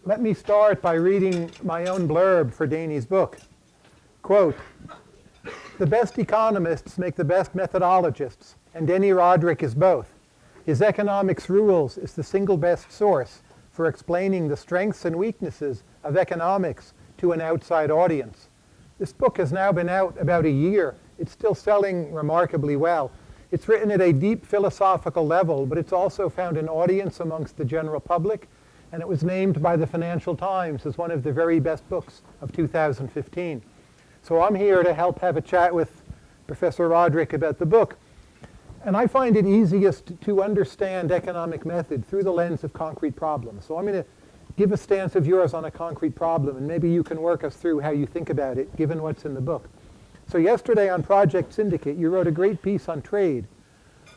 Let me start by reading my own blurb for Dani's book. Quote, "The best economists make the best methodologists, and Dani Rodrik is both. His Economics Rules is the single best source for explaining the strengths and weaknesses of economics to an outside audience." This book has now been out about a year. It's still selling remarkably well. It's written at a deep philosophical level, but it's also found an audience amongst the general public, and it was named by the Financial Times as one of the very best books of 2015. So I'm here to help have a chat with Professor Rodrik about the book. And I find it easiest to understand economic method through the lens of concrete problems. So I'm going to give a stance of yours on a concrete problem, and maybe you can work us through how you think about it, given what's in the book. So yesterday on Project Syndicate, you wrote a great piece on trade,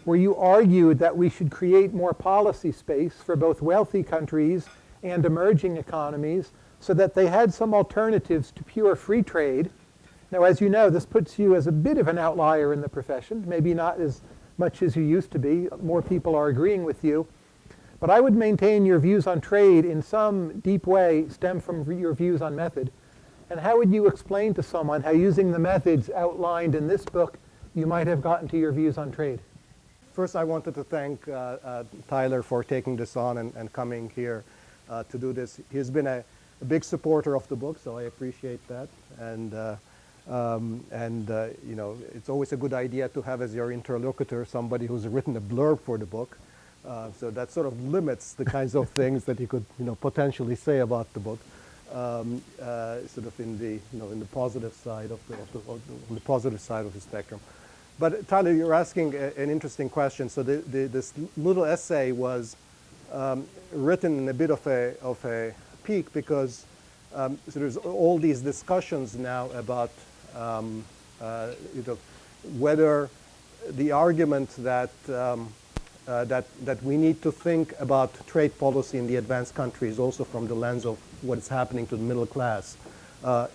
where you argued that we should create more policy space for both wealthy countries and emerging economies so that they had some alternatives to pure free trade. Now, as you know, this puts you as a bit of an outlier in the profession, maybe not as much as you used to be. More people are agreeing with you. But I would maintain your views on trade in some deep way stem from your views on method. And how would you explain to someone how using the methods outlined in this book, you might have gotten to your views on trade? First, I wanted to thank Tyler for taking this on and coming here to do this. He's been a big supporter of the book, so I appreciate that. And you know, it's always a good idea to have as your interlocutor somebody who's written a blurb for the book. So that sort of limits the kinds of things that he could, potentially say about the book. Sort of in the positive side of the positive side of the spectrum. But Tyler, you're asking an interesting question. So this little essay was written in a bit of a peak because so there's all these discussions now about whether the argument that that we need to think about trade policy in the advanced countries also from the lens of what's happening to the middle class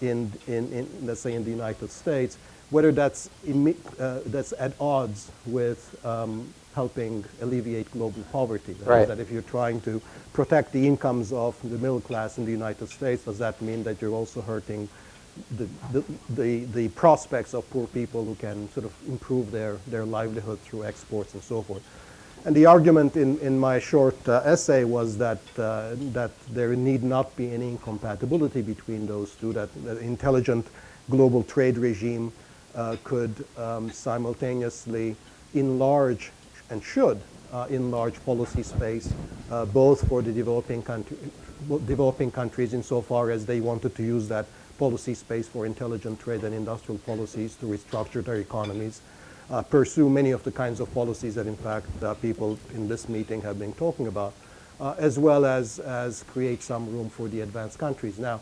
in let's say in the United States, whether that's at odds with helping alleviate global poverty. Right. That if you're trying to protect the incomes of the middle class in the United States, does that mean that you're also hurting the prospects of poor people who can sort of improve their livelihood through exports and so forth? And the argument in my short essay was that there need not be any incompatibility between those two, that an intelligent global trade regime could simultaneously enlarge and should enlarge policy space both for the developing countries insofar as they wanted to use that policy space for intelligent trade and industrial policies to restructure their economies, pursue many of the kinds of policies that in fact people in this meeting have been talking about, as well as create some room for the advanced countries. Now,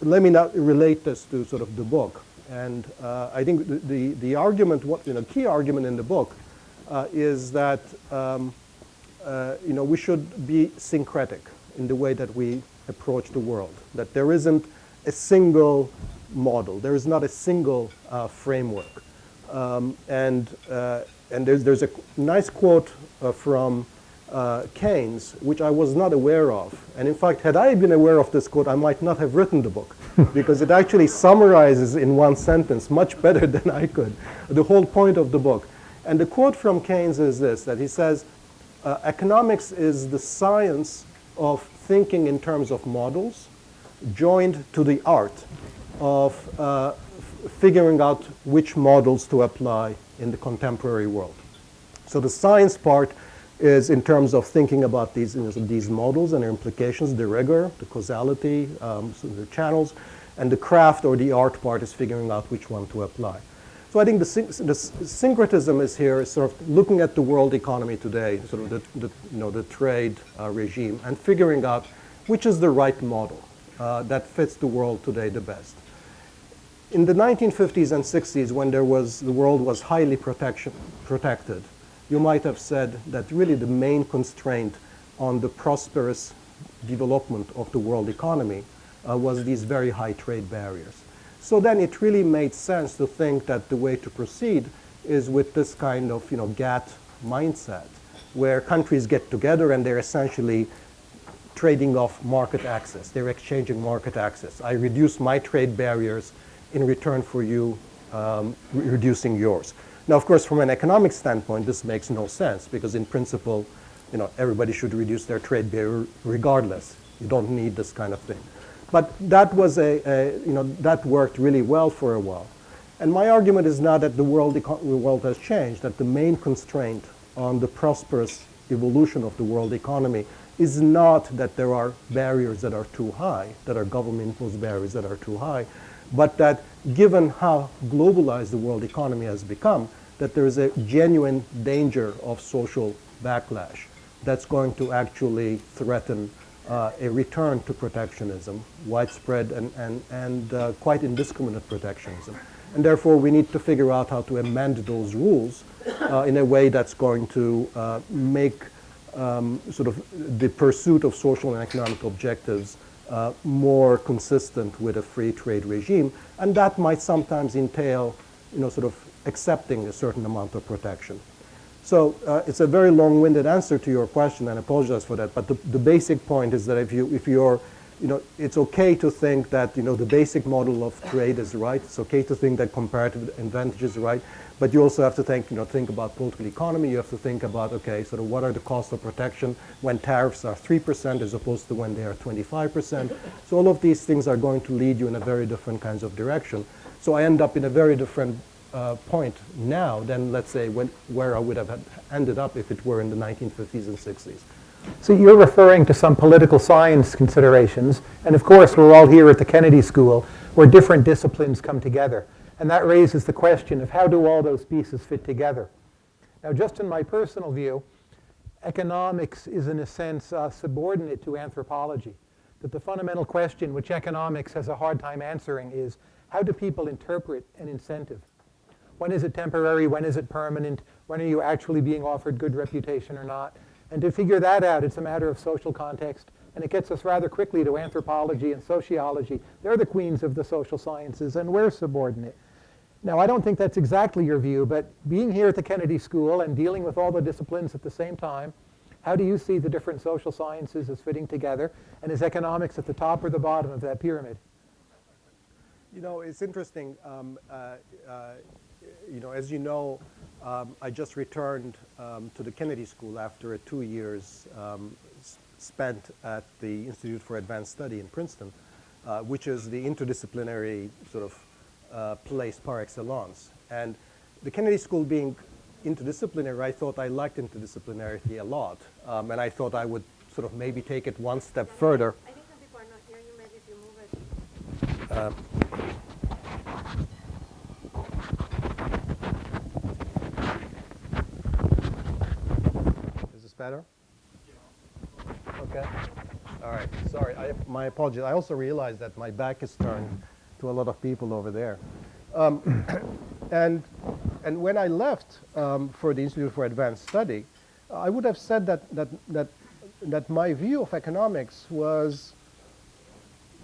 let me now relate this to sort of the book. And I think the argument, key argument in the book is that we should be syncretic in the way that we approach the world. That there isn't a single model. There is not a single framework. And there's a nice quote from Keynes, which I was not aware of. And in fact, had I been aware of this quote, I might not have written the book because it actually summarizes in one sentence much better than I could the whole point of the book. And the quote from Keynes is this, that he says, economics is the science of thinking in terms of models joined to the art of figuring out which models to apply in the contemporary world. So the science part is in terms of thinking about these models and their implications, the rigor, the causality, so the channels, and the craft or the art part is figuring out which one to apply. So I think the syncretism is here, is sort of looking at the world economy today, sort of the trade regime, and figuring out which is the right model that fits the world today the best. In the 1950s and 60s, when the world was highly protected, you might have said that really the main constraint on the prosperous development of the world economy was these very high trade barriers. So then it really made sense to think that the way to proceed is with this kind of GATT mindset, where countries get together and they're essentially trading off market access. They're exchanging market access. I reduce my trade barriers in return for you reducing yours. Now, of course, from an economic standpoint, this makes no sense because in principle, everybody should reduce their trade barrier regardless. You don't need this kind of thing. But that was that worked really well for a while. And my argument is not that the world has changed, that the main constraint on the prosperous evolution of the world economy is not that there are barriers that are too high, that are government-imposed barriers that are too high, but that given how globalized the world economy has become, that there is a genuine danger of social backlash that's going to actually threaten a return to protectionism, widespread and quite indiscriminate protectionism. And therefore, we need to figure out how to amend those rules in a way that's going to make sort of the pursuit of social and economic objectives more consistent with a free trade regime. And that might sometimes entail, sort of accepting a certain amount of protection. So it's a very long-winded answer to your question, and I apologize for that. But the basic point is that if you're, it's okay to think that, the basic model of trade is right. It's okay to think that comparative advantage is right. But you also have to think, think about political economy. You have to think about, okay, sort of what are the costs of protection when tariffs are 3% as opposed to when they are 25%. So all of these things are going to lead you in a very different kinds of direction. So I end up in a very different point now than, let's say, where I would have ended up if it were in the 1950s and 60s. So you're referring to some political science considerations, and of course we're all here at the Kennedy School where different disciplines come together, and that raises the question of how do all those pieces fit together. Now, just in my personal view, economics is in a sense subordinate to anthropology, that the fundamental question which economics has a hard time answering is how do people interpret an incentive? When is it temporary? When is it permanent? When are you actually being offered good reputation or not? And to figure that out, it's a matter of social context. And it gets us rather quickly to anthropology and sociology. They're the queens of the social sciences, and we're subordinate. Now, I don't think that's exactly your view, but being here at the Kennedy School and dealing with all the disciplines at the same time, how do you see the different social sciences as fitting together? And is economics at the top or the bottom of that pyramid? It's interesting. As you know, I just returned to the Kennedy School after 2 years spent at the Institute for Advanced Study in Princeton, which is the interdisciplinary sort of place par excellence. And the Kennedy School being interdisciplinary, I thought I liked interdisciplinarity a lot. And I thought I would sort of maybe take it one step further. I think some people are not hearing you. Maybe if you move it. Better? Okay. All right. Sorry. My apologies. I also realized that my back is turned to a lot of people over there. And when I left for the Institute for Advanced Study, I would have said that my view of economics was,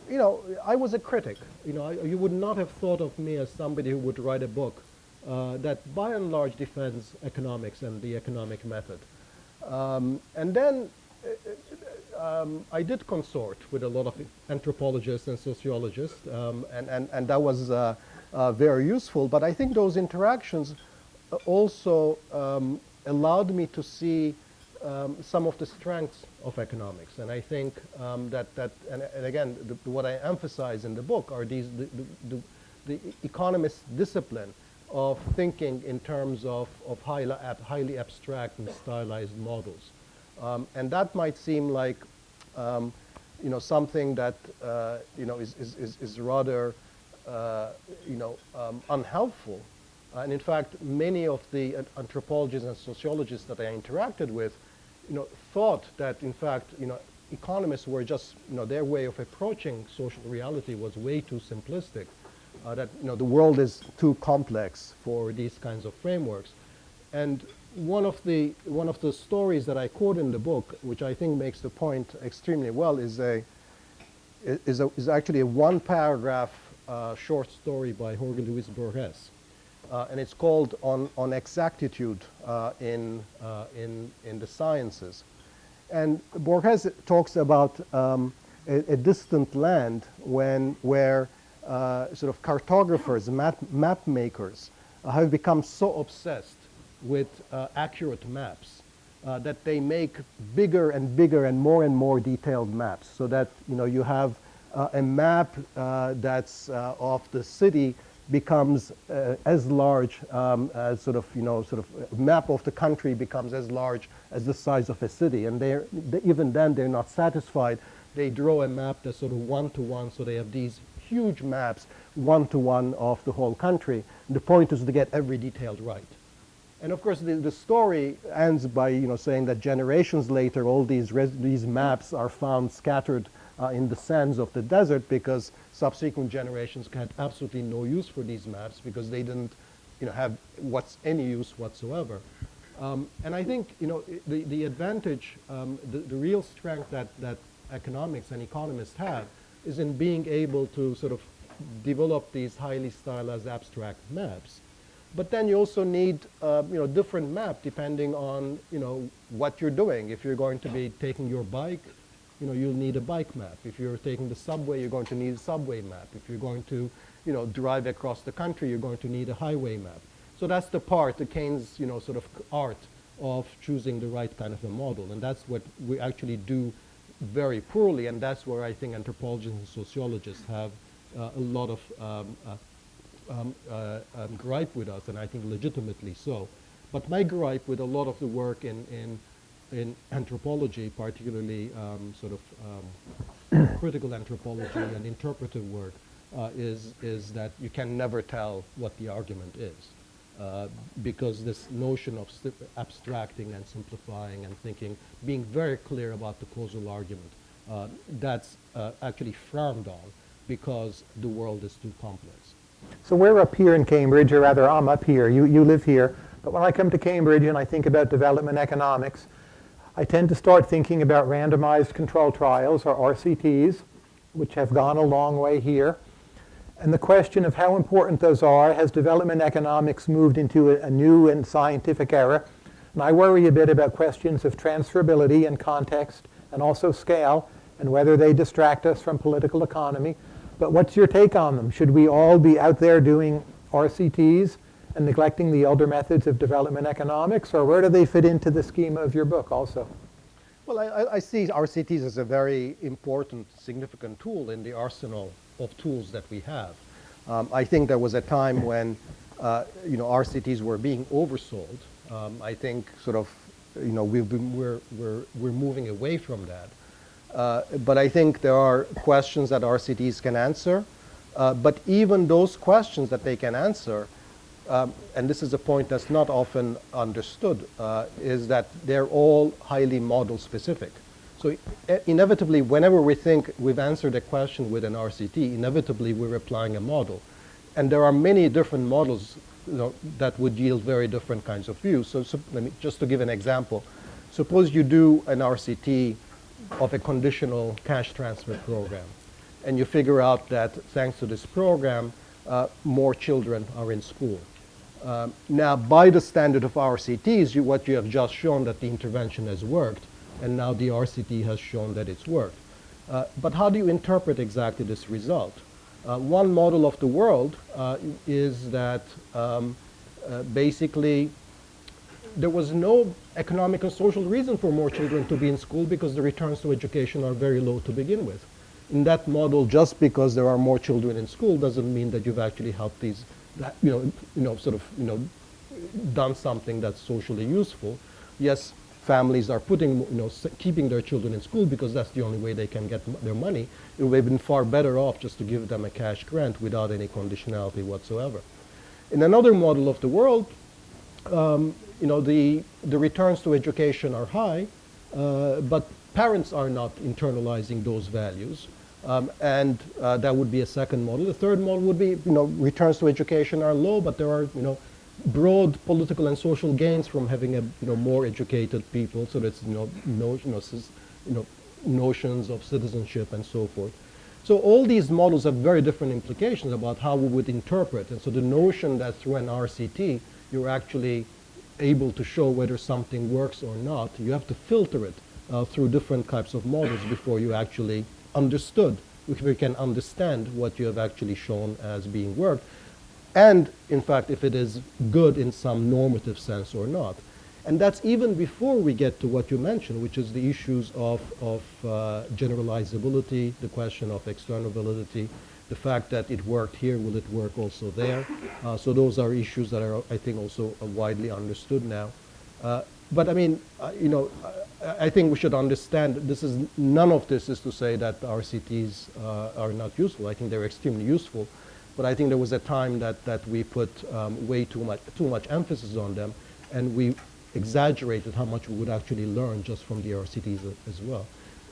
I was a critic. You would not have thought of me as somebody who would write a book that by and large defends economics and the economic method. And then I did consort with a lot of anthropologists and sociologists, and that was very useful. But I think those interactions also allowed me to see some of the strengths of economics. And I think and again, what I emphasize in the book are the economist discipline of thinking in terms of highly abstract and stylized models. And that might seem like something that is rather unhelpful. And in fact, many of the anthropologists and sociologists that I interacted with thought that in fact economists were just their way of approaching social reality was way too simplistic. That the world is too complex for these kinds of frameworks. And one of the stories that I quote in the book, which I think makes the point extremely well, is actually a one-paragraph short story by Jorge Luis Borges, and it's called "On Exactitude in the Sciences." And Borges talks about a distant land where sort of cartographers, map makers have become so obsessed with accurate maps that they make bigger and bigger and more detailed maps, so that you have a map that's of the city becomes as large as sort of a map of the country becomes as large as the size of a city, and even then they're not satisfied. They draw a map that's sort of one-to-one, so they have these huge maps one-to-one of the whole country. And the point is to get every detail right. And of course, the story ends by saying that generations later, all these maps are found scattered in the sands of the desert, because subsequent generations had absolutely no use for these maps because they didn't have any use whatsoever. And I think the advantage, the real strength that economics and economists have is in being able to sort of develop these highly stylized abstract maps. But then you also need different map depending on what you're doing. If you're going to be taking your bike, you'll need a bike map. If you're taking the subway, you're going to need a subway map. If you're going to drive across the country, you're going to need a highway map. So that's the part, the Keynes sort of art of choosing the right kind of a model, and that's what we actually do very poorly, and that's where I think anthropologists and sociologists have a lot of gripe with us, and I think legitimately so. But my gripe with a lot of the work in anthropology, particularly critical anthropology and interpretive work, is that you can never tell what the argument is. Because this notion of abstracting and simplifying and thinking, being very clear about the causal argument, that's actually frowned on because the world is too complex. So we're up here in Cambridge, or rather I'm up here, you live here, but when I come to Cambridge and I think about development economics, I tend to start thinking about randomized control trials, or RCTs, which have gone a long way here. And the question of how important those are, has development economics moved into a new and scientific era? And I worry a bit about questions of transferability and context, and also scale, and whether they distract us from political economy. But what's your take on them? Should we all be out there doing RCTs and neglecting the elder methods of development economics, or where do they fit into the schema of your book also? Well, I see RCTs as a very important, significant tool in the arsenal of tools that we have. I think there was a time when RCTs were being oversold. I think sort of we're moving away from that. But I think there are questions that RCTs can answer. But even those questions that they can answer, and this is a point that's not often understood, is that they're all highly model specific. So inevitably, whenever we think we've answered a question with an RCT, inevitably we're applying a model. And there are many different models that would yield very different kinds of views. So let me, just to give an example, suppose you do an RCT of a conditional cash transfer program, and you figure out that thanks to this program, more children are in school. Now, by the standard of RCTs, what you have just shown that the intervention has worked, and now the RCT has shown that it's worked. But how do you interpret exactly this result? One model of the world is that basically there was no economic and social reason for more children to be in school because the returns to education are very low to begin with. In that model, just because there are more children in school doesn't mean that you've actually helped these, done something that's socially useful. Yes, families are keeping their children in school because that's the only way they can get their money. It would have been far better off just to give them a cash grant without any conditionality whatsoever. In another model of the world, the returns to education are high, but parents are not internalizing those values. And that would be a second model. The third model would be, returns to education are low, but there are, broad political and social gains from having a, more educated people. So that's, notions of citizenship and so forth. So all these models have very different implications about how we would interpret. And so the notion that through an RCT, you're actually able to show whether something works or not, you have to filter it through different types of models before you actually understood, if you can understand what you have actually shown as being worked, and in fact if it is good in some normative sense or not. And that's even before we get to what you mentioned, which is the issues of generalizability, the question of external validity, the fact that it worked here, will it work also there? So those are issues that are, I think, also widely understood now. But I mean, I think we should understand this is, none of this is to say that RCTs are not useful. I think they're extremely useful. But I think there was a time that we put way too much emphasis on them, and we exaggerated how much we would actually learn just from the RCTs as well.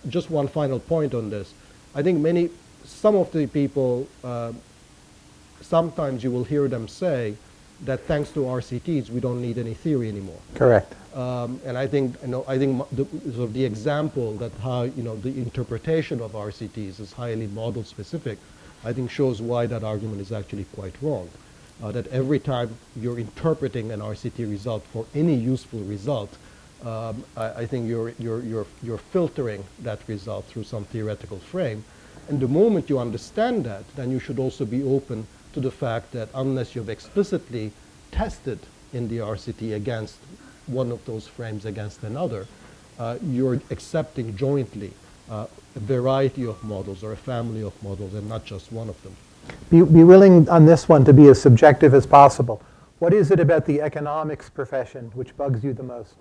Just one final point on this. I think some of the people, sometimes you will hear them say that thanks to RCTs, we don't need any theory anymore. Correct. And I think, the example that how, the interpretation of RCTs is highly model specific, I think shows why that argument is actually quite wrong. That every time you're interpreting an RCT result for any useful result, I think you're filtering that result through some theoretical frame. And the moment you understand that, then you should also be open to the fact that unless you've explicitly tested in the RCT against one of those frames against another, you're accepting jointly a variety of models or a family of models and not just one of them. Be willing on this one to be as subjective as possible. What is it about the economics profession which bugs you the most?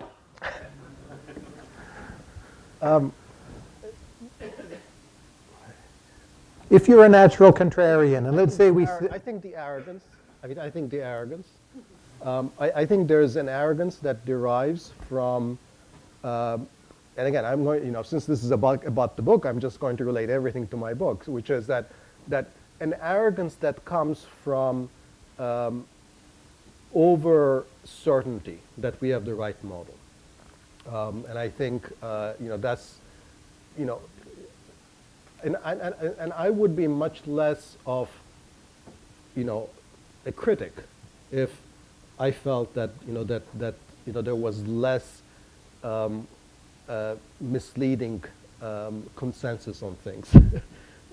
If you're a natural contrarian, and let's say I think the arrogance. I think the arrogance. I think there's an arrogance that derives from, and again, I'm going, since this is about the book, I'm just going to relate everything to my book, which is that an arrogance that comes from over certainty that we have the right model. And I think, that's, and I would be much less of, a critic if I felt that, there was less misleading consensus on things.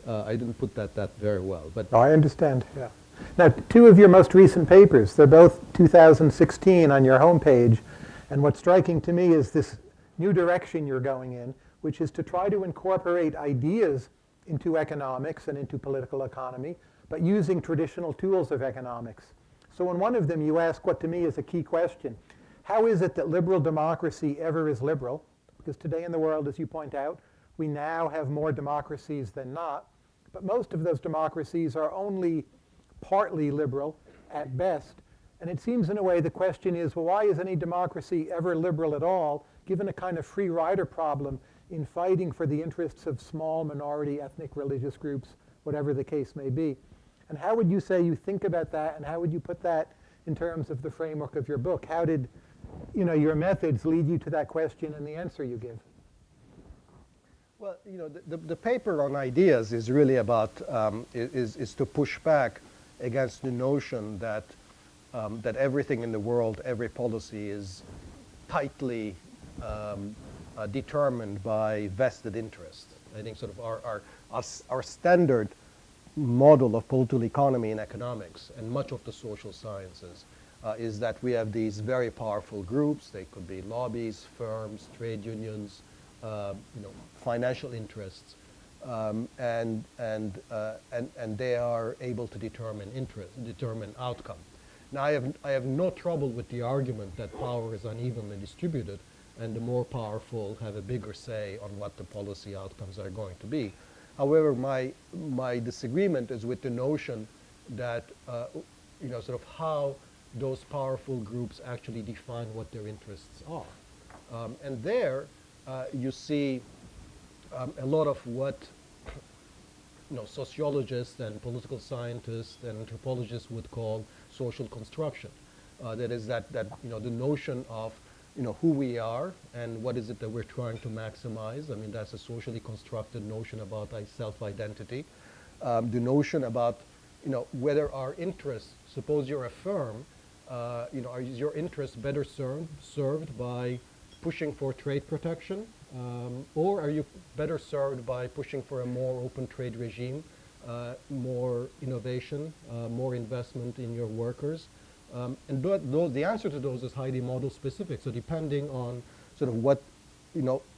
I didn't put that very well, but I understand. Yeah. Now, two of your most recent papers, they're both 2016 on your homepage, and what's striking to me is this new direction you're going in, which is to try to incorporate ideas into economics and into political economy, but using traditional tools of economics. So in one of them, you ask what to me is a key question. How is it that liberal democracy ever is liberal? Because today in the world, as you point out, we now have more democracies than not, but most of those democracies are only partly liberal at best. And it seems in a way the question is, well, why is any democracy ever liberal at all, given a kind of free rider problem in fighting for the interests of small minority ethnic religious groups, whatever the case may be? And how would you say you think about that, and how would you put that in terms of the framework of your book? How did your methods lead you to that question and the answer you give? Well, the paper on ideas is really about, is to push back against the notion that that everything in the world, every policy is tightly determined by vested interest. I think sort of our standard model of political economy and economics and much of the social sciences is that we have these very powerful groups. They could be lobbies, firms, trade unions, financial interests, and they are able to determine outcome. Now, I have no trouble with the argument that power is unevenly distributed, and the more powerful have a bigger say on what the policy outcomes are going to be. However, my disagreement is with the notion that sort of how those powerful groups actually define what their interests are, and there you see a lot of what sociologists and political scientists and anthropologists would call social construction. That is that the notion of who we are and what is it that we're trying to maximize. I mean, that's a socially constructed notion about self-identity. The notion about whether our interests, suppose you're a firm, is your interest better served by pushing for trade protection, or are you better served by pushing for a more open trade regime, more innovation, more investment in your workers? And the answer to those is highly model specific. So depending on sort of what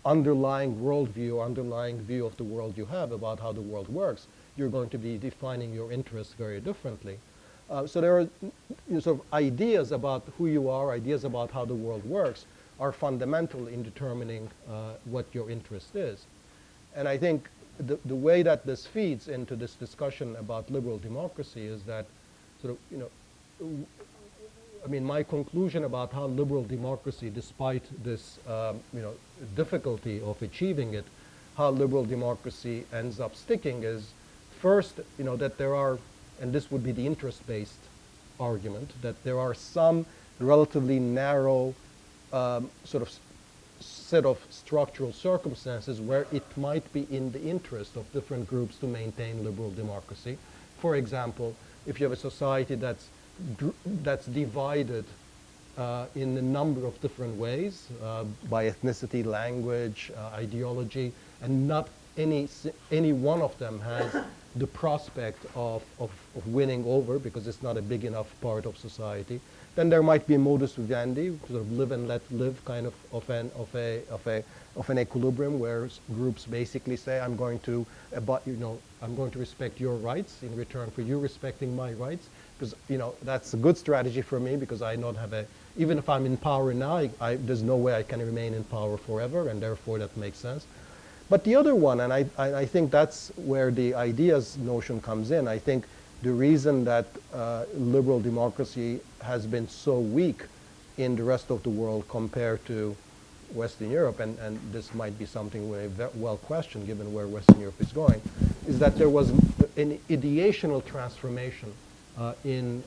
underlying worldview, underlying view of the world you have about how the world works, you're going to be defining your interests very differently. So there are sort of ideas about who you are, ideas about how the world works, are fundamental in determining what your interest is. And I think the way that this feeds into this discussion about liberal democracy is that sort of, I mean, my conclusion about how liberal democracy, despite this difficulty of achieving it, how liberal democracy ends up sticking is first, that there are, and this would be the interest-based argument, that there are some relatively narrow sort of set of structural circumstances where it might be in the interest of different groups to maintain liberal democracy. For example, if you have a society that's divided in a number of different ways by ethnicity, language, ideology, and not any one of them has the prospect of winning over because it's not a big enough part of society, then there might be a modus vivendi, sort of live and let live kind of an equilibrium where groups basically say, I'm going to respect your rights in return for you respecting my rights, because that's a good strategy for me because I don't have even if I'm in power now, there's no way I can remain in power forever, and therefore that makes sense. But the other one, and I think that's where the ideas notion comes in, I think the reason that liberal democracy has been so weak in the rest of the world compared to Western Europe, and this might be something we well questioned given where Western Europe is going, is that there was an ideational transformation in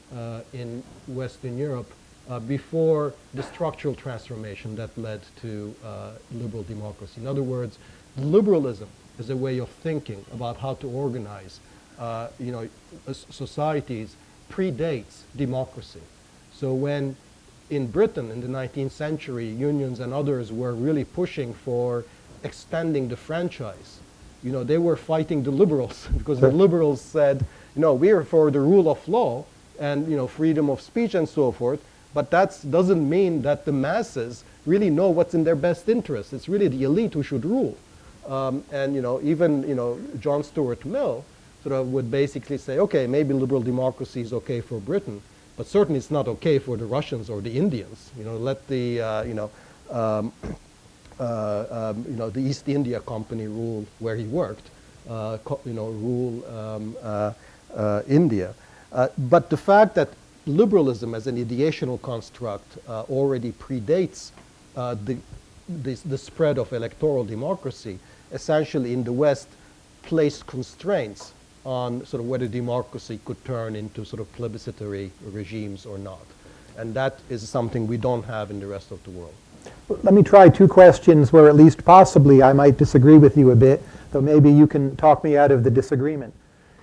Western Europe before the structural transformation that led to liberal democracy. In other words, liberalism as a way of thinking about how to organize societies predates democracy. So when in Britain in the 19th century, unions and others were really pushing for extending the franchise, they were fighting the liberals because the liberals said, we are for the rule of law and freedom of speech and so forth, but that doesn't mean that the masses really know what's in their best interest. It's really the elite who should rule. And even John Stuart Mill sort of would basically say, okay, maybe liberal democracy is okay for Britain, but certainly it's not okay for the Russians or the Indians. Let the the East India Company rule where he worked, rule India. But the fact that liberalism as an ideational construct already predates the spread of electoral democracy, essentially in the West placed constraints on sort of whether democracy could turn into sort of plebiscitary regimes or not. And that is something we don't have in the rest of the world. Let me try two questions where at least possibly I might disagree with you a bit, though maybe you can talk me out of the disagreement.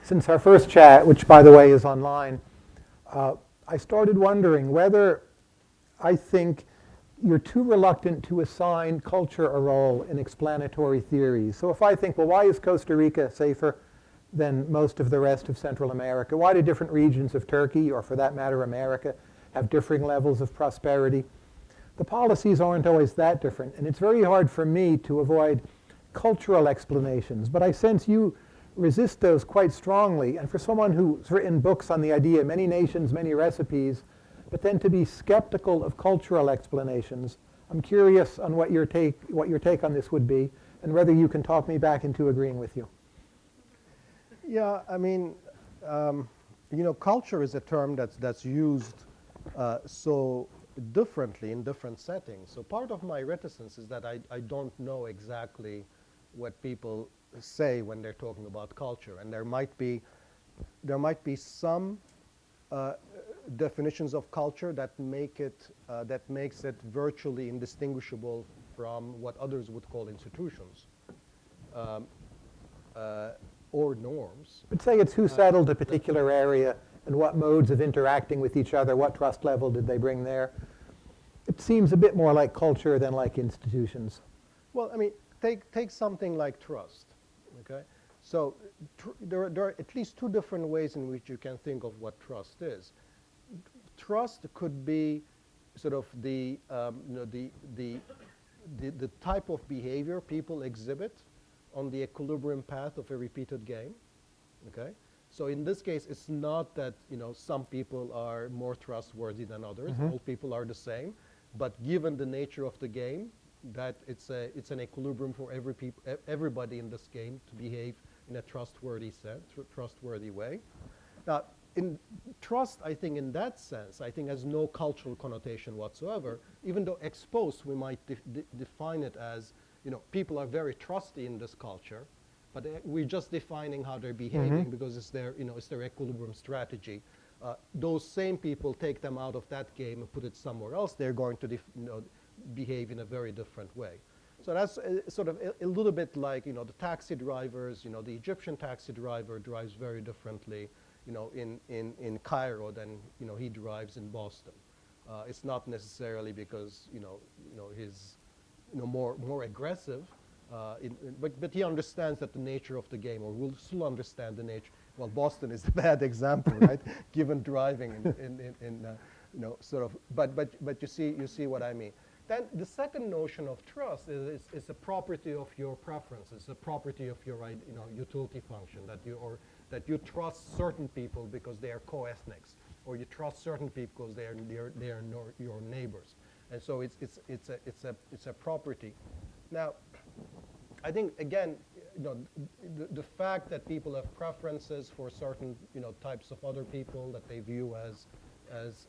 Since our first chat, which by the way is online, I started wondering whether I think you're too reluctant to assign culture a role in explanatory theories. So if I think, well, why is Costa Rica safer than most of the rest of Central America? Why do different regions of Turkey, or for that matter America, have differing levels of prosperity? The policies aren't always that different, and it's very hard for me to avoid cultural explanations, but I sense you resist those quite strongly. And for someone who's written books on the idea, many nations, many recipes, but then to be skeptical of cultural explanations, I'm curious on what your take on this would be, and whether you can talk me back into agreeing with you. Yeah, I mean, culture is a term that's used so differently in different settings. So part of my reticence is that I don't know exactly what people say when they're talking about culture, and there might be some definitions of culture that makes it virtually indistinguishable from what others would call institutions or norms. But say it's who settled a particular area and what modes of interacting with each other, what trust level did they bring there? it seems a bit more like culture than like institutions. Well, I mean, take something like trust, okay? So there are at least two different ways in which you can think of what trust is. Trust could be sort of the type of behavior people exhibit on the equilibrium path of a repeated game, okay? So in this case, it's not that some people are more trustworthy than others. All people are the same, but given the nature of the game, that it's an equilibrium for everybody in this game to behave in a trustworthy way. Now, in trust, I think in that sense, I think has no cultural connotation whatsoever. Even though ex post, we might define it as people are very trusty in this culture, but we're just defining how they're behaving because it's their equilibrium strategy. Those same people, take them out of that game and put it somewhere else, they're going to behave in a very different way. So that's sort of a little bit like the taxi drivers. The Egyptian taxi driver drives very differently in Cairo than he drives in Boston. It's not necessarily because he's more aggressive, but he understands that the nature of the game, or will still understand the nature. Well, Boston is a bad example, right? Given driving sort of. But you see what I mean. Then the second notion of trust is a property of your preference. It's a property of your utility function, that you trust certain people because they are co-ethnics, or you trust certain people because they are your neighbors. And so it's a property. Now, I think again, the fact that people have preferences for certain types of other people that they view as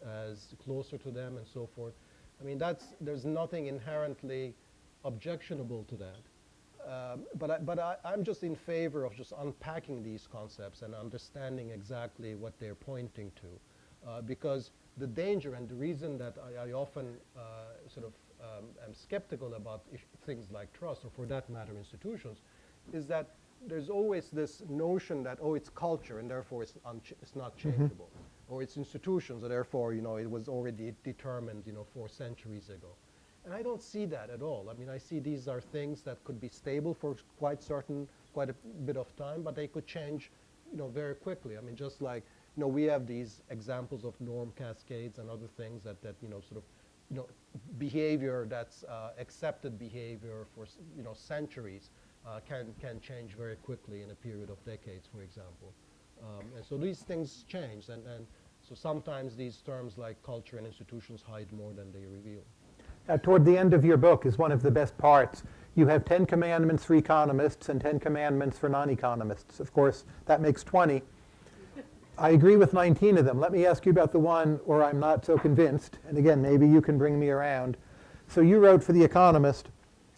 closer to them and so forth. I mean, there's nothing inherently objectionable to that. But I'm just in favor of just unpacking these concepts and understanding exactly what they're pointing to, because the danger and the reason that I often am skeptical about things like trust, or for that matter institutions, is that there's always this notion that, oh, it's culture and therefore it's not changeable, or it's institutions and therefore it was already determined 4 centuries ago. And I don't see that at all. I mean, I see these are things that could be stable for quite a bit of time, but they could change very quickly. I mean, just like we have these examples of norm cascades and other things that behavior that's accepted behavior for centuries can change very quickly in a period of decades, for example. And so these things change, and so sometimes these terms like culture and institutions hide more than they reveal. Toward the end of your book is one of the best parts. You have 10 commandments for economists and 10 commandments for non-economists. Of course, that makes 20. I agree with 19 of them. Let me ask you about the one where I'm not so convinced. And again, maybe you can bring me around. So you wrote for The Economist,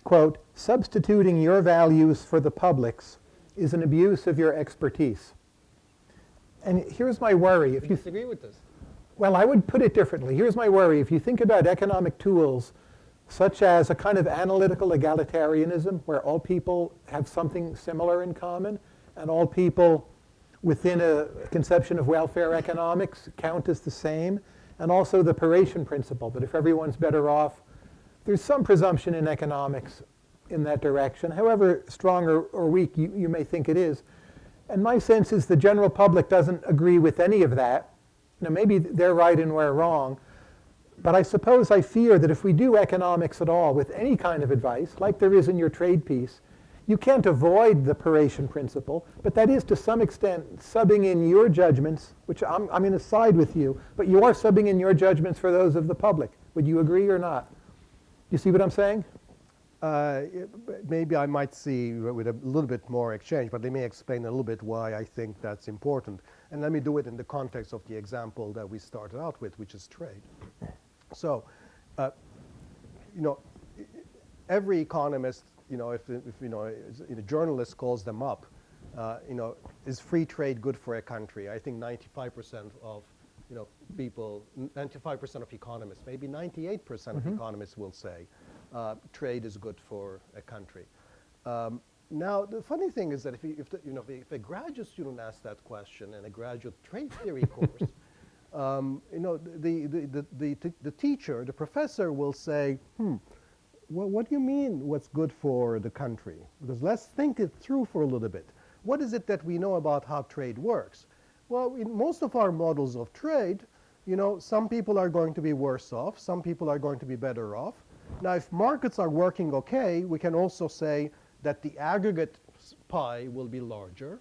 quote, "Substituting your values for the public's is an abuse of your expertise." And here's my worry. If you disagree with this? Well, I would put it differently. Here's my worry. If you think about economic tools such as a kind of analytical egalitarianism where all people have something similar in common and all people within a conception of welfare economics count as the same, and also the Paretian principle that if everyone's better off, there's some presumption in economics in that direction, however strong or weak you may think it is. And my sense is the general public doesn't agree with any of that. Maybe they're right and we're wrong, but I suppose I fear that if we do economics at all with any kind of advice, like there is in your trade piece, you can't avoid the Paretian principle, but that is to some extent subbing in your judgments, which I'm going to side with you, but you are subbing in your judgments for those of the public. Would you agree or not? You see what I'm saying? Maybe I might see with a little bit more exchange, but let me explain a little bit why I think that's important. And let me do it in the context of the example that we started out with, which is trade. So, every economist, if a journalist calls them up, is free trade good for a country? I think 95% of people, 95% of economists, maybe 98% of economists will say trade is good for a country. Now, the funny thing is that if a graduate student asks that question in a graduate trade theory course, The teacher, the professor will say, well, what do you mean what's good for the country? Because let's think it through for a little bit. What is it that we know about how trade works? Well, in most of our models of trade, some people are going to be worse off, some people are going to be better off. Now, if markets are working okay, we can also say that the aggregate pie will be larger,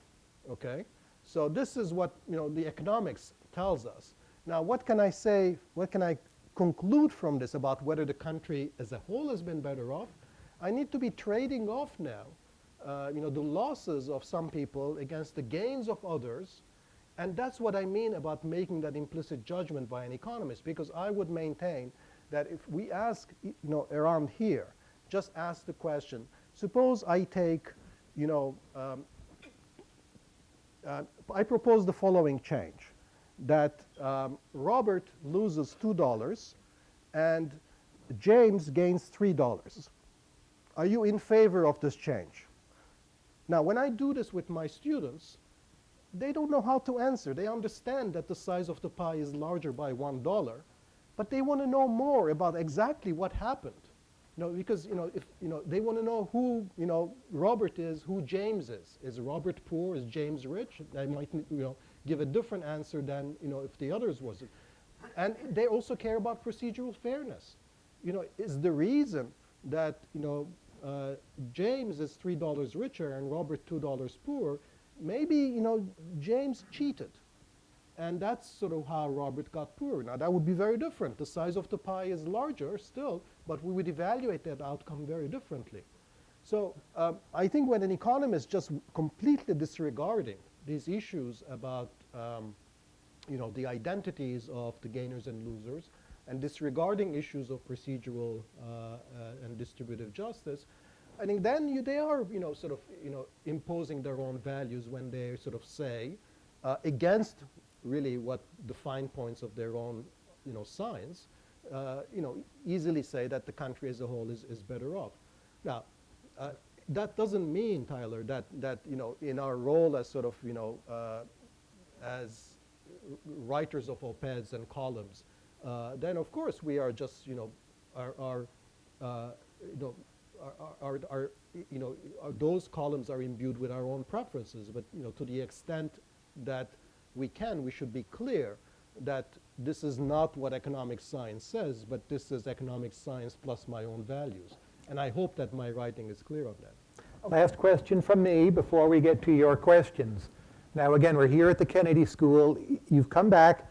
okay? So this is what, the economics tells us. Now, what can I say, what can I conclude from this about whether the country as a whole has been better off? I need to be trading off now, the losses of some people against the gains of others. And that's what I mean about making that implicit judgment by an economist, because I would maintain that if we ask, around here, just ask the question, suppose I take, I propose the following change, that Robert loses $2 and James gains $3. Are you in favor of this change? Now, when I do this with my students, they don't know how to answer. They understand that the size of the pie is larger by $1, but they want to know more about exactly what happened. Because if they want to know who Robert is, who James is. Is Robert poor? Is James rich? They might give a different answer than if the others wasn't. And they also care about procedural fairness. Is the reason that James is $3 richer and Robert $2 poor? Maybe James cheated, and that's sort of how Robert got poorer. Now that would be very different. The size of the pie is larger still, but we would evaluate that outcome very differently. So I think when an economist just completely disregarding these issues about the identities of the gainers and losers, and disregarding issues of procedural and distributive justice, I think then they are, imposing their own values when they sort of say, against really what the fine points of their own, science, easily say that the country as a whole is better off. Now, that doesn't mean, Tyler, that in our role as sort of, as writers of op-eds and columns, then of course we are just, those columns are imbued with our own preferences, but to the extent that we can, we should be clear that this is not what economic science says, but this is economic science plus my own values. And I hope that my writing is clear on that. Last question from me before we get to your questions. Now again, we're here at the Kennedy School. You've come back.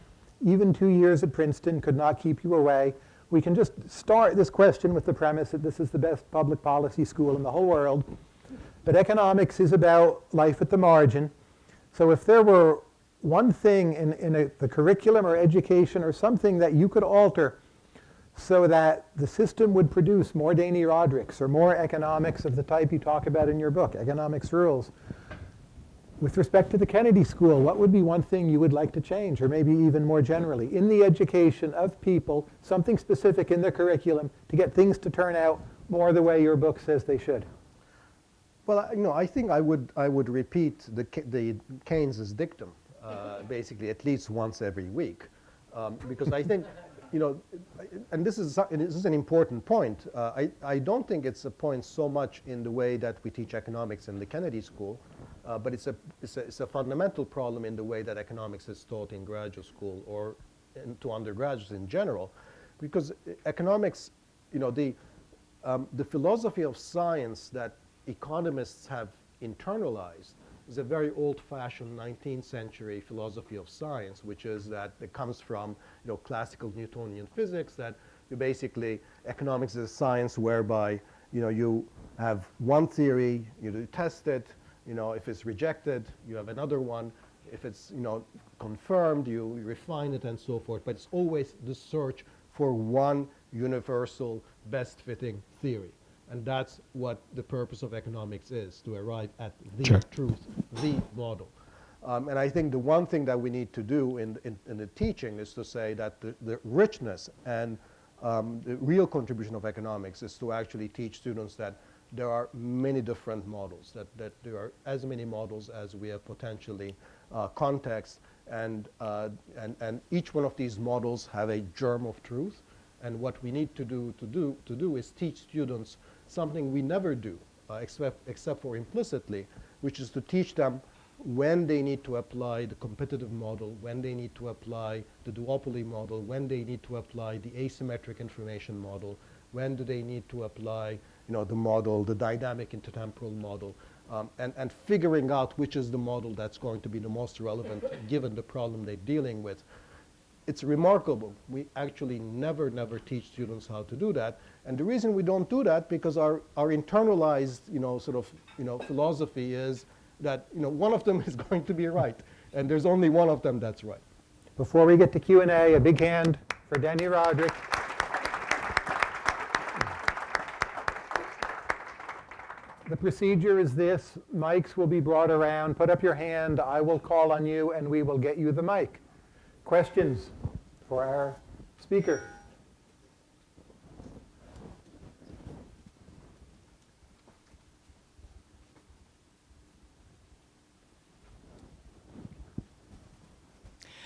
Even 2 years at Princeton could not keep you away. We can just start this question with the premise that this is the best public policy school in the whole world. But economics is about life at the margin. So if there were one thing in the curriculum or education or something that you could alter so that the system would produce more Dani Rodriks or more economics of the type you talk about in your book, Economics Rules, with respect to the Kennedy School, what would be one thing you would like to change, or maybe even more generally, in the education of people, something specific in the curriculum to get things to turn out more the way your book says they should? Well, I think I would repeat the Keynes's dictum, basically at least once every week, because I think, and this is an important point. I don't think it's a point so much in the way that we teach economics in the Kennedy School, but it's a fundamental problem in the way that economics is taught in graduate school or to undergraduates in general, because economics, the philosophy of science that economists have internalized is a very old-fashioned 19th century philosophy of science, which is that it comes from classical Newtonian physics, that you basically, economics is a science whereby you have one theory, you test it, if it's rejected, you have another one, if it's confirmed, you refine it and so forth, but it's always the search for one universal best fitting theory. And that's what the purpose of economics is, to arrive at the truth, the model. And I think the one thing that we need to do in the teaching is to say that the richness and the real contribution of economics is to actually teach students that there are many different models, that there are as many models as we have potentially contexts, And each one of these models have a germ of truth. And what we need to do is teach students something we never do, except for implicitly, which is to teach them when they need to apply the competitive model, when they need to apply the duopoly model, when they need to apply the asymmetric information model, when do they need to apply the model, the dynamic intertemporal model, and figuring out which is the model that's going to be the most relevant given the problem they're dealing with. It's remarkable. We actually never teach students how to do that. And the reason we don't do that because our internalized, philosophy is that, one of them is going to be right. And there's only one of them that's right. Before we get to Q&A, a big hand for Dani Rodrik. The procedure is this. Mics will be brought around. Put up your hand. I will call on you, and we will get you the mic. Questions for our speaker?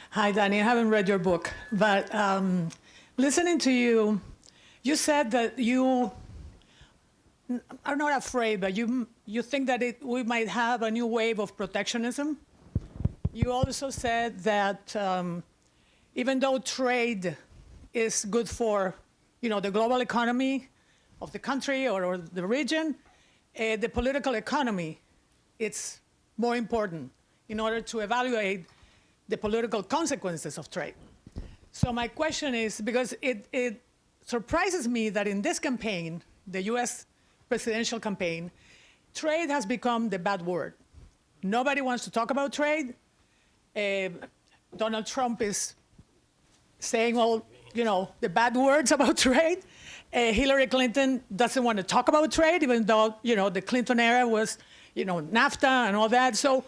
Hi, Dani. I haven't read your book, but listening to you, you said that you are not afraid, but you think that we might have a new wave of protectionism. You also said that even though trade is good for, the global economy of the country or the region, the political economy, it's more important in order to evaluate the political consequences of trade. So my question is, because it surprises me that in this campaign, the US presidential campaign, trade has become the bad word. Nobody wants to talk about trade. Donald Trump is saying all, the bad words about trade. Hillary Clinton doesn't want to talk about trade, even though, the Clinton era was, NAFTA and all that. So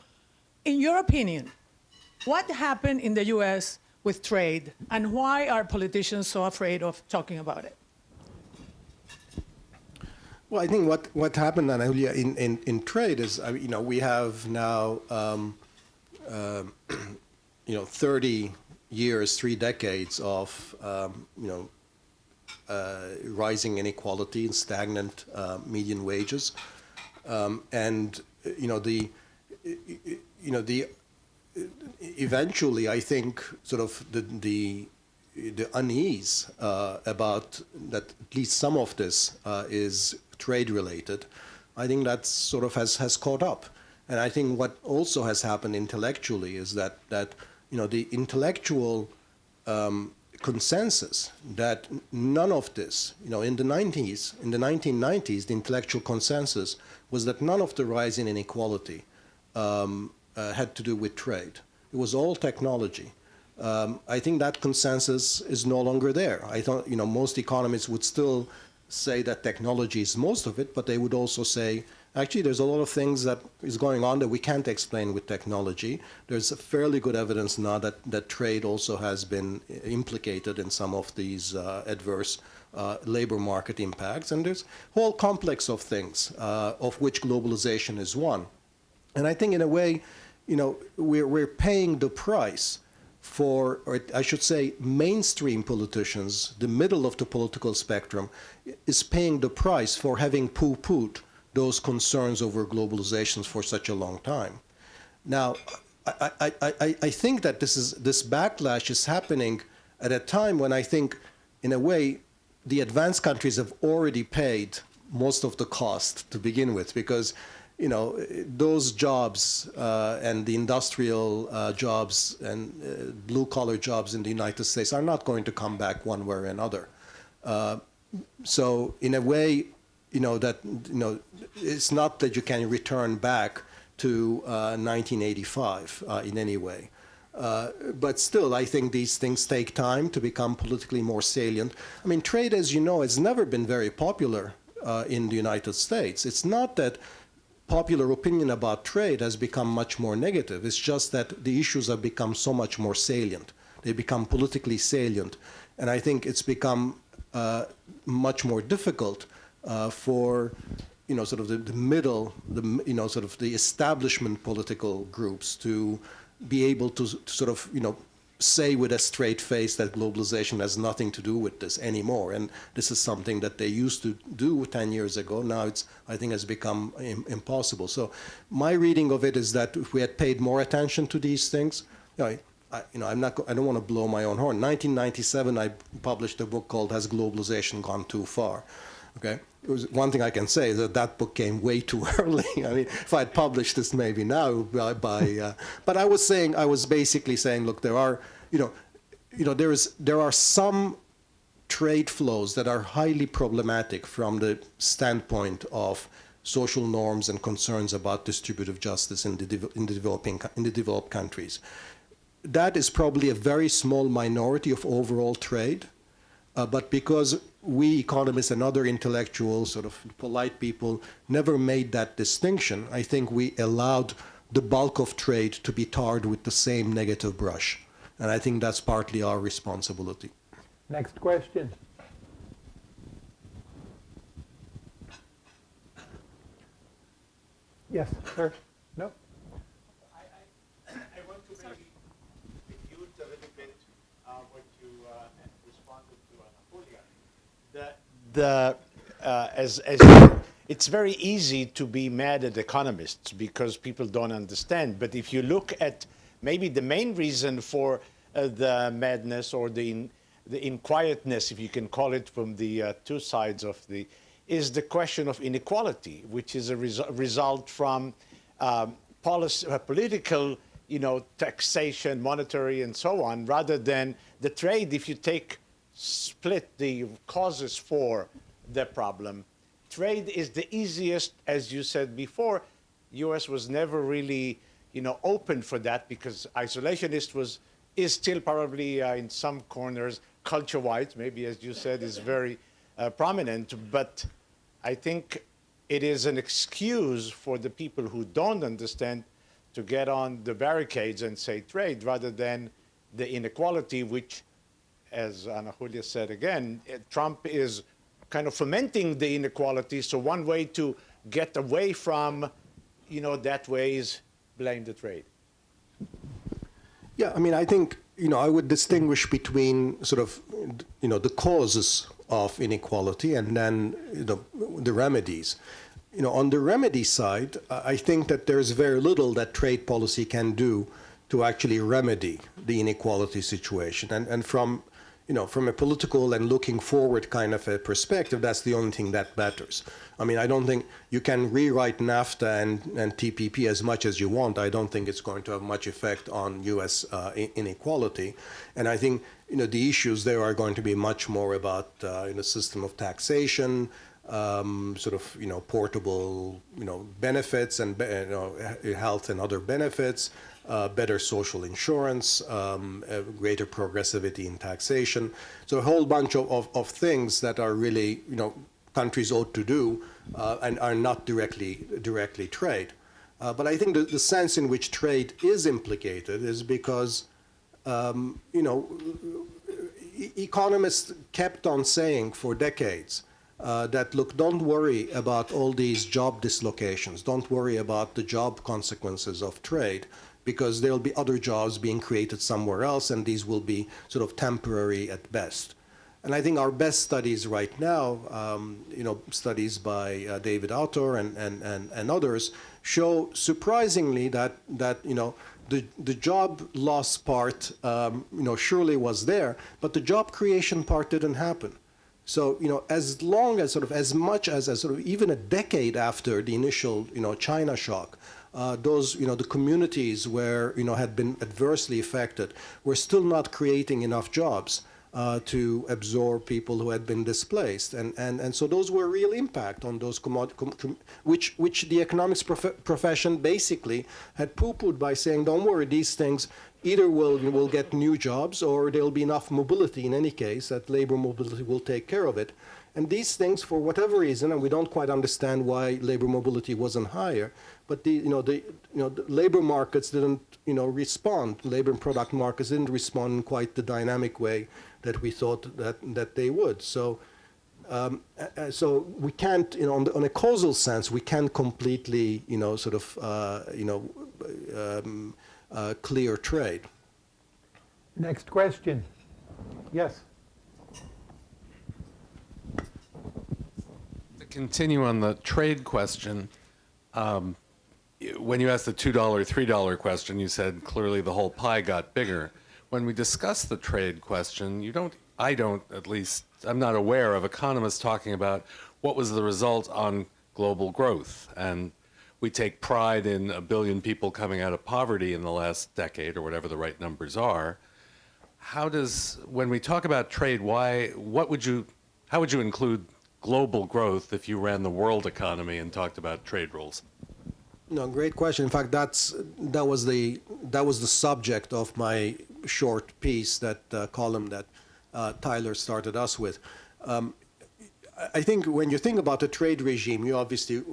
in your opinion, what happened in the US with trade, and why are politicians so afraid of talking about it? Well, I think what happened, Ana-Julia, in trade is, we have now, 30 years, 3 decades of, rising inequality and stagnant median wages, and eventually, I think, sort of the unease about that at least some of this is trade related, I think that sort of has caught up. And I think what also has happened intellectually is that the intellectual consensus that none of this, in the 1990s, the intellectual consensus was that none of the rise in inequality had to do with trade. It was all technology. I think that consensus is no longer there. I thought, most economists would still say that technology is most of it, but they would also say, actually, there's a lot of things that is going on that we can't explain with technology. There's a fairly good evidence now that trade also has been implicated in some of these adverse labor market impacts. And there's a whole complex of things, of which globalization is one. And I think in a way, we're paying the price for, or I should say, mainstream politicians, the middle of the political spectrum, is paying the price for having poo-pooed those concerns over globalizations for such a long time. Now, I think that this backlash is happening at a time when I think, in a way, the advanced countries have already paid most of the cost to begin with, because those jobs and the industrial jobs and blue-collar jobs in the United States are not going to come back one way or another. So in a way, it's not that you can return back to 1985 in any way. But still, I think these things take time to become politically more salient. I mean, trade, as you know, has never been very popular in the United States. It's not that popular opinion about trade has become much more negative. It's just that the issues have become so much more salient. They become politically salient. And I think it's become much more difficult for sort of the middle, sort of the establishment political groups to be able to sort of, say with a straight face that globalization has nothing to do with this anymore. And this is something that they used to do 10 years ago. Now I think, has become impossible. So my reading of it is that if we had paid more attention to these things, I don't want to blow my own horn. 1997, I published a book called "Has Globalization Gone Too Far?" Okay, it was one thing I can say is that book came way too early. I mean, if I'd published this maybe now, but I was basically saying, look, there are, there are some trade flows that are highly problematic from the standpoint of social norms and concerns about distributive justice in the developed countries. That is probably a very small minority of overall trade, but because we economists and other intellectual, sort of polite people never made that distinction, I think we allowed the bulk of trade to be tarred with the same negative brush. And I think that's partly our responsibility. Next question. Yes, sir. No? I want to maybe refute a little bit what you responded to Anatolia. It's very easy to be mad at economists because people don't understand. But if you look at maybe the main reason for the madness or the inquietness, if you can call it, from the two sides of is the question of inequality, which is a result from political, taxation, monetary, and so on, rather than the trade. If you split the causes for the problem, trade is the easiest, as you said before. U.S. was never really, open for that because isolationist is still probably in some corners culture-wise, maybe as you said, is very prominent. But I think it is an excuse for the people who don't understand to get on the barricades and say trade rather than the inequality, which, as Ana Julia said again, Trump is kind of fomenting the inequality. So one way to get away from, that way is blame the trade. Yeah, I mean, I think, I would distinguish between sort of, the causes of inequality and then the remedies. On the remedy side, I think that there's very little that trade policy can do to actually remedy the inequality situation. And from a political and looking forward kind of a perspective, that's the only thing that matters. I mean, I don't think you can rewrite NAFTA and TPP as much as you want. I don't think it's going to have much effect on U.S. Inequality. And I think, the issues there are going to be much more about the system of taxation, portable, benefits and health and other benefits, better social insurance, greater progressivity in taxation. So a whole bunch of things that are really, countries ought to do and are not directly trade. But I think the sense in which trade is implicated is because, economists kept on saying for decades that, look, don't worry about all these job dislocations. Don't worry about the job consequences of trade, because there'll be other jobs being created somewhere else, and these will be sort of temporary at best. And I think our best studies right now, studies by David Autor and others, show surprisingly that the job loss part, surely was there, but the job creation part didn't happen. So, as long as as much as even a decade after the initial, China shock, those, the communities where, had been adversely affected were still not creating enough jobs to absorb people who had been displaced. And so those were real impact on those which the economics profession basically had poo-pooed by saying, don't worry, these things either will get new jobs or there'll be enough mobility in any case that labor mobility will take care of it. And these things, for whatever reason, and we don't quite understand why labor mobility wasn't higher, but the labor markets didn't respond. Labor and product markets didn't respond in quite the dynamic way that we thought that they would. So so we can't, on a causal sense, we can't completely clear trade. Next question. Yes. To continue on the trade question, when you asked the $2, $3 question, you said clearly the whole pie got bigger. When we discuss the trade question, I'm not aware of economists talking about what was the result on global growth. And we take pride in 1 billion people coming out of poverty in the last decade, or whatever the right numbers are. When we talk about trade, how would you include global growth if you ran the world economy and talked about trade rules? No, great question. In fact, that was the subject of my short piece, column that Tyler started us with. I think when you think about a trade regime, you obviously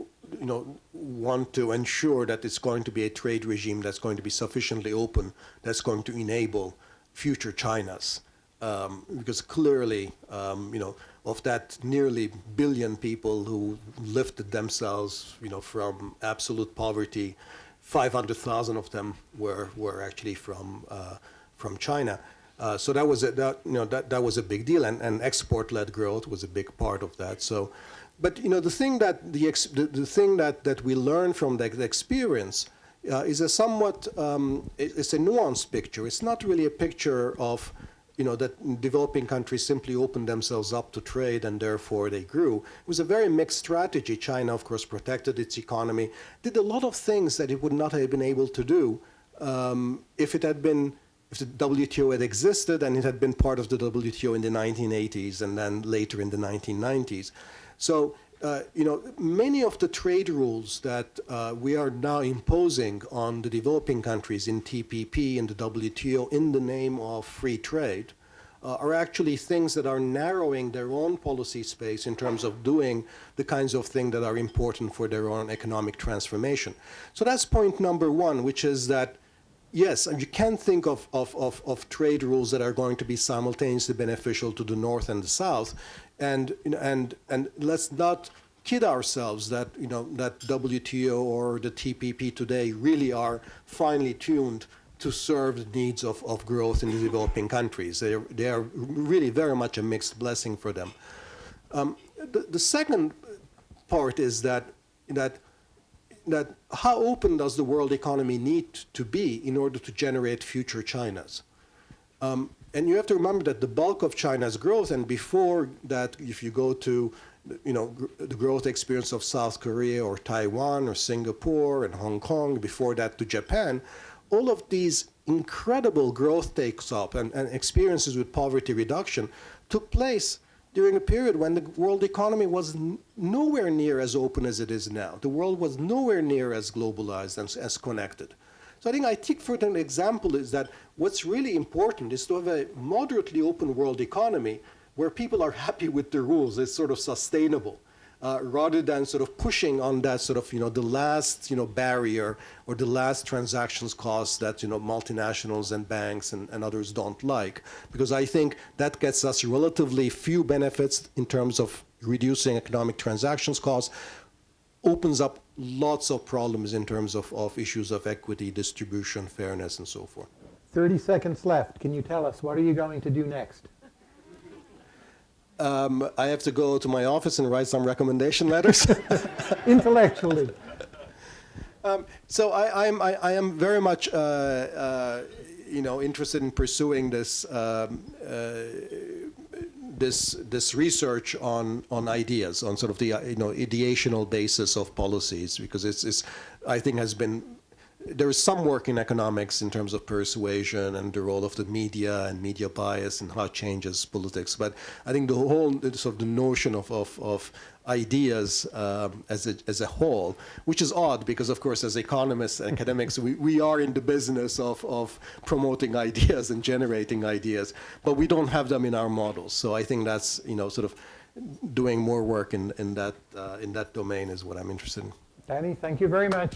want to ensure that it's going to be a trade regime that's going to be sufficiently open, that's going to enable future Chinas, because clearly, of that nearly 1 billion people who lifted themselves, from absolute poverty, 500,000 of them were actually from China. So that was a big deal, and export-led growth was a big part of that. So, but the thing that we learn from the experience is a somewhat it's a nuanced picture. It's not really a picture of that developing countries simply opened themselves up to trade and therefore they grew. It was a very mixed strategy. China, of course, protected its economy, did a lot of things that it would not have been able to do if the WTO had existed and it had been part of the WTO in the 1980s and then later in the 1990s. So, many of the trade rules that we are now imposing on the developing countries in TPP and the WTO in the name of free trade are actually things that are narrowing their own policy space in terms of doing the kinds of things that are important for their own economic transformation. So that's point number one, which is that yes, and you can think of trade rules that are going to be simultaneously beneficial to the North and the South, and let's not kid ourselves that that WTO or the TPP today really are finely tuned to serve the needs of growth in the developing countries. They are really very much a mixed blessing for them. The second part is that how open does the world economy need to be in order to generate future Chinas? And you have to remember that the bulk of China's growth, and before that, if you go to the growth experience of South Korea or Taiwan or Singapore and Hong Kong, before that to Japan, all of these incredible growth takes up and experiences with poverty reduction took place during a period when the world economy was nowhere near as open as it is now. The world was nowhere near as globalized and as connected. So I think for an example is that what's really important is to have a moderately open world economy where people are happy with the rules, it's sort of sustainable, rather than sort of pushing on that sort of, the last, barrier or the last transactions cost that, multinationals and banks and others don't like. Because I think that gets us relatively few benefits in terms of reducing economic transactions costs, opens up lots of problems in terms of issues of equity, distribution, fairness, and so forth. 30 seconds left. Can you tell us, what are you going to do next? I have to go to my office and write some recommendation letters. Intellectually. So I am very much interested in pursuing this this research on ideas, on sort of the ideational basis of policies, because it's I think there is some work in economics in terms of persuasion and the role of the media and media bias and how it changes politics. But I think the whole sort of the notion of ideas as a whole, which is odd because, of course, as economists and academics, we are in the business of promoting ideas and generating ideas, but we don't have them in our models. So I think that's sort of doing more work in that domain is what I'm interested in. Dani, thank you very much.